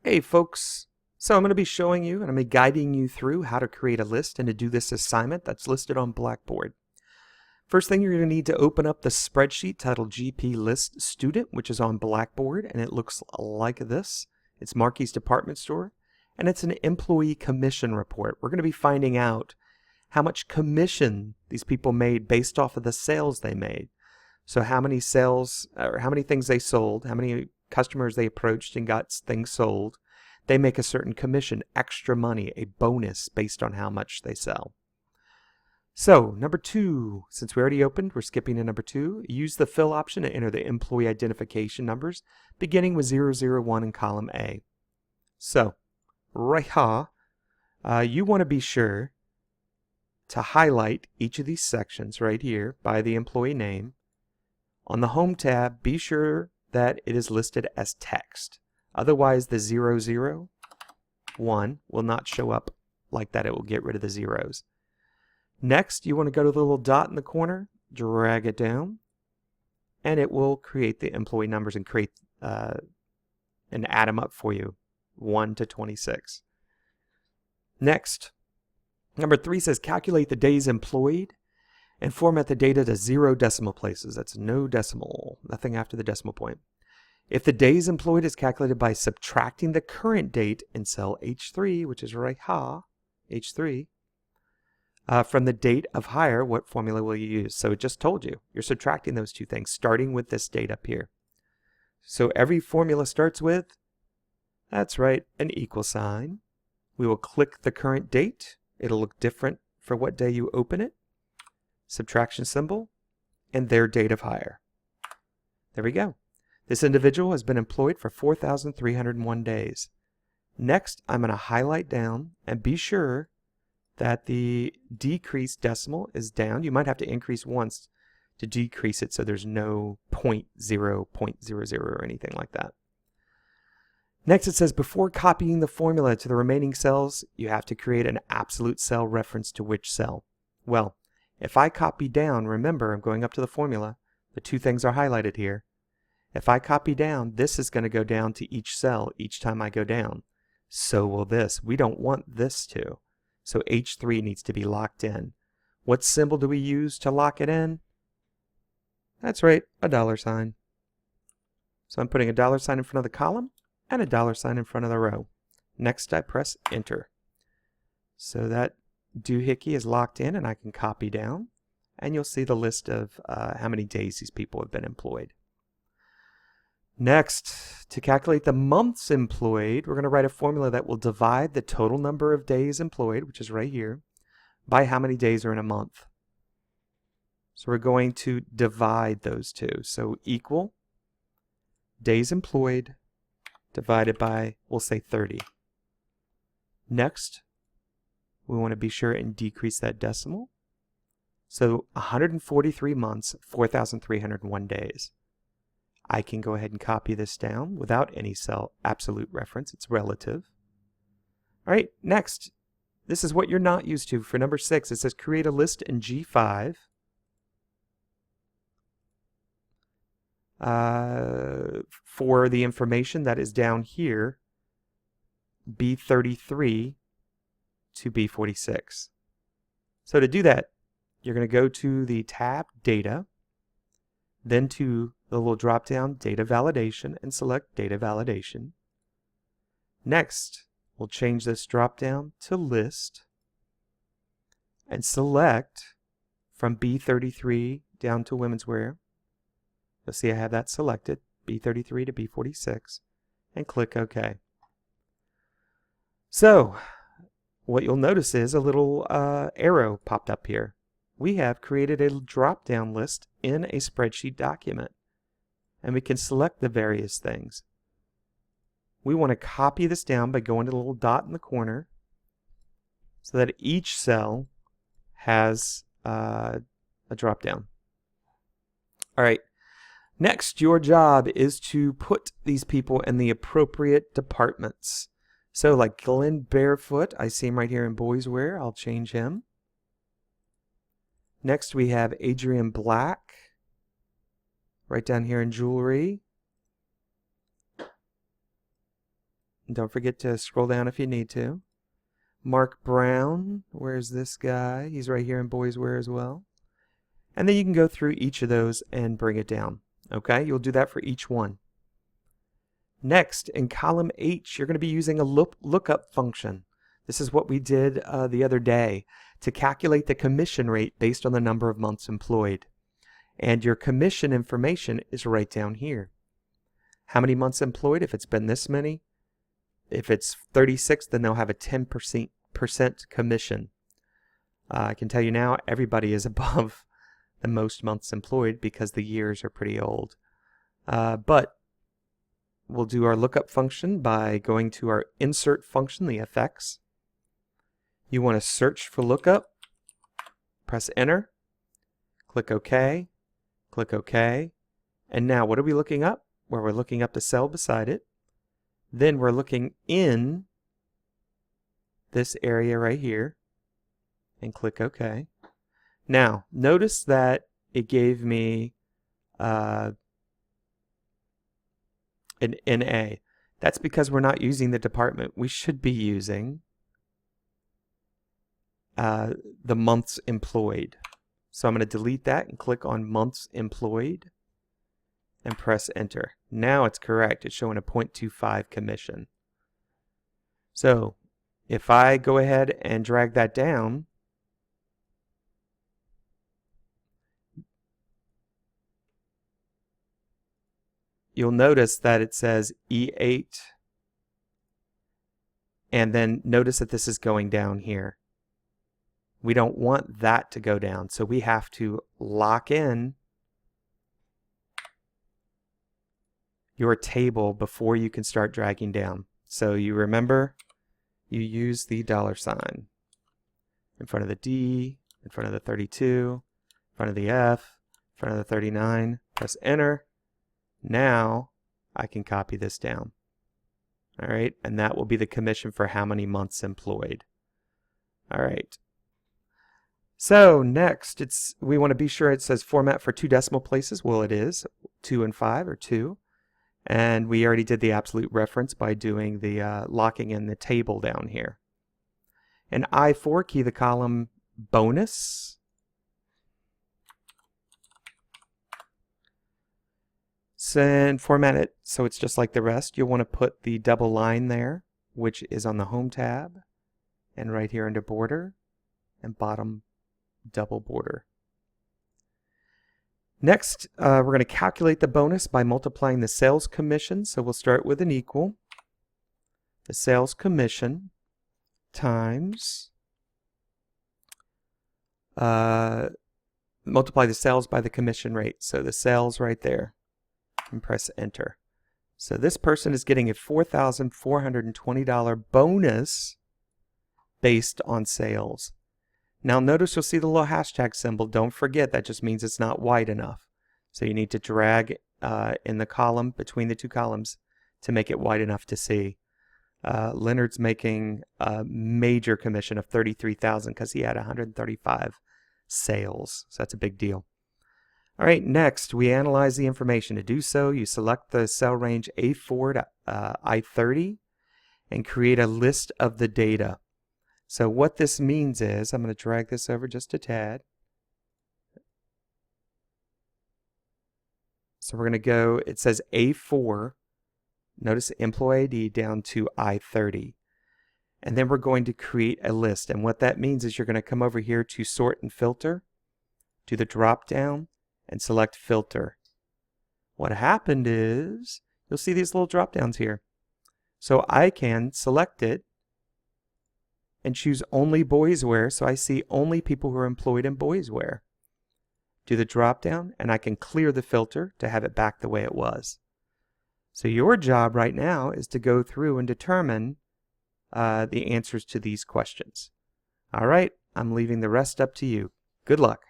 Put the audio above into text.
Hey folks, so I'm going to be showing you and I'm going to be guiding you through how to create a list and to do this assignment that's listed on Blackboard. First thing, you're going to need to open up the spreadsheet titled GP List Student, which is on Blackboard, and it looks like this. It's Marky's Department Store, and it's an employee commission report. We're going to be finding out how much commission these people made based off of the sales they made. So how many sales, or how many things they sold, how many customers they approached and got things sold. They make a certain commission, extra money, a bonus based on how much they sell. So number 2, since we already opened, we're skipping to number 2. Use the fill option to enter the employee identification numbers, beginning with 001 in column A. So right here, you want to be sure to highlight each of these sections right here by the employee name. On the Home tab, be sure that it is listed as text. Otherwise, the 001 will not show up like that. It will get rid of the zeros. Next, you want to go to the little dot in the corner, drag it down, and it will create the employee numbers and create and add them up for you, 1 to 26. Next, number 3 says calculate the days employed and format the data to 0 decimal places. That's no decimal, nothing after the decimal point. If the days employed is calculated by subtracting the current date in cell H3, which is right here, H3, from the date of hire, what formula will you use? So it just told you. You're subtracting those two things, starting with this date up here. So every formula starts with, that's right, an equal sign. We will click the current date. It'll look different for what day you open it. Subtraction symbol, and their date of hire. There we go. This individual has been employed for 4,301 days. Next, I'm going to highlight down and be sure that the decreased decimal is down. You might have to increase once to decrease it so there's no 0.0, 0.00 or anything like that. Next, it says before copying the formula to the remaining cells, you have to create an absolute cell reference to which cell. Well, if I copy down, remember I'm going up to the formula, the two things are highlighted here. If I copy down, this is going to go down to each cell each time I go down. So will this. We don't want this to. So H3 needs to be locked in. What symbol do we use to lock it in? That's right, a $sign. So I'm putting a $sign in front of the column and a $sign in front of the row. Next, I press enter. So that doohickey is locked in and I can copy down and you'll see the list of how many days these people have been employed. Next, to calculate the months employed, we're going to write a formula that will divide the total number of days employed, which is right here, by how many days are in a month. So we're going to divide those two. So equal days employed divided by, we'll say 30. Next, we want to be sure and decrease that decimal. So 143 months, 4,301 days. I can go ahead and copy this down without any cell absolute reference. It's relative. All right, next. This is what you're not used to. For number 6, it says create a list in G5 for the information that is down here, B33 to B46. So to do that, you're going to go to the tab Data, then to the little drop down Data Validation and select Data Validation. Next, we'll change this drop down to List and select from B33 down to Women's Wear. You'll see I have that selected, B33 to B46, and click OK. So, what you'll notice is a little arrow popped up here. We have created a drop-down list in a spreadsheet document, and we can select the various things. We want to copy this down by going to the little dot in the corner so that each cell has a drop-down. All right, next, your job is to put these people in the appropriate departments. So like Glenn Barefoot, I see him right here in Boys Wear. I'll change him. Next, we have Adrian Black, right down here in Jewelry. And don't forget to scroll down if you need to. Mark Brown, where's this guy? He's right here in boys wear as well. And then you can go through each of those and bring it down. Okay, you'll do that for each one. Next, in column H, you're going to be using a lookup function. This is what we did the other day to calculate the commission rate based on the number of months employed. And your commission information is right down here. How many months employed? If it's been this many. If it's 36, then they'll have a 10% commission. I can tell you now, everybody is above the most months employed because the years are pretty old. But we'll do our lookup function by going to our insert function, the FX. You want to search for lookup, press enter, click OK, and now what are we looking up? Well, we're looking up the cell beside it. Then we're looking in this area right here and click OK. Now, notice that it gave me an NA. That's because we're not using the department. We should be using the months employed. So I'm going to delete that and click on months employed and press enter. Now it's correct. It's showing a 0.25 commission. So if I go ahead and drag that down, you'll notice that it says E8, and then notice that this is going down here. We don't want that to go down, so we have to lock in your table before you can start dragging down. So you remember, you use the $sign in front of the D, in front of the 32, in front of the F, in front of the 39, press enter. Now I can copy this down. All right, and that will be the commission for how many months employed. All right. So next, we want to be sure it says format for 2 decimal places. Well, it is 2 and 5 or 2. And we already did the absolute reference by doing the locking in the table down here. In I4, key the column bonus. And format it so it's just like the rest. You'll want to put the double line there, which is on the Home tab, and right here under Border, and bottom double border. Next, we're going to calculate the bonus by multiplying the sales commission. So we'll start with an equal. The sales commission times, multiply the sales by the commission rate. So the sales right there, and press enter. So this person is getting a $4,420 bonus based on sales. Now notice you'll see the little hashtag symbol. Don't forget, that just means it's not wide enough. So you need to drag in the column between the 2 columns to make it wide enough to see. Leonard's making a major commission of $33,000 because he had 135 sales. So that's a big deal. All right, next we analyze the information. To do so, you select the cell range A4 to I30 and create a list of the data. So what this means is, I'm going to drag this over just a tad. So we're going to go, it says A4, notice employee ID down to I30. And then we're going to create a list. And what that means is you're going to come over here to sort and filter, do the drop down, and select filter. What happened is, you'll see these little drop downs here. So I can select it and choose only boys wear, so I see only people who are employed in boys wear. Do the drop down, and I can clear the filter to have it back the way it was. So your job right now is to go through and determine the answers to these questions. All right, I'm leaving the rest up to you. Good luck.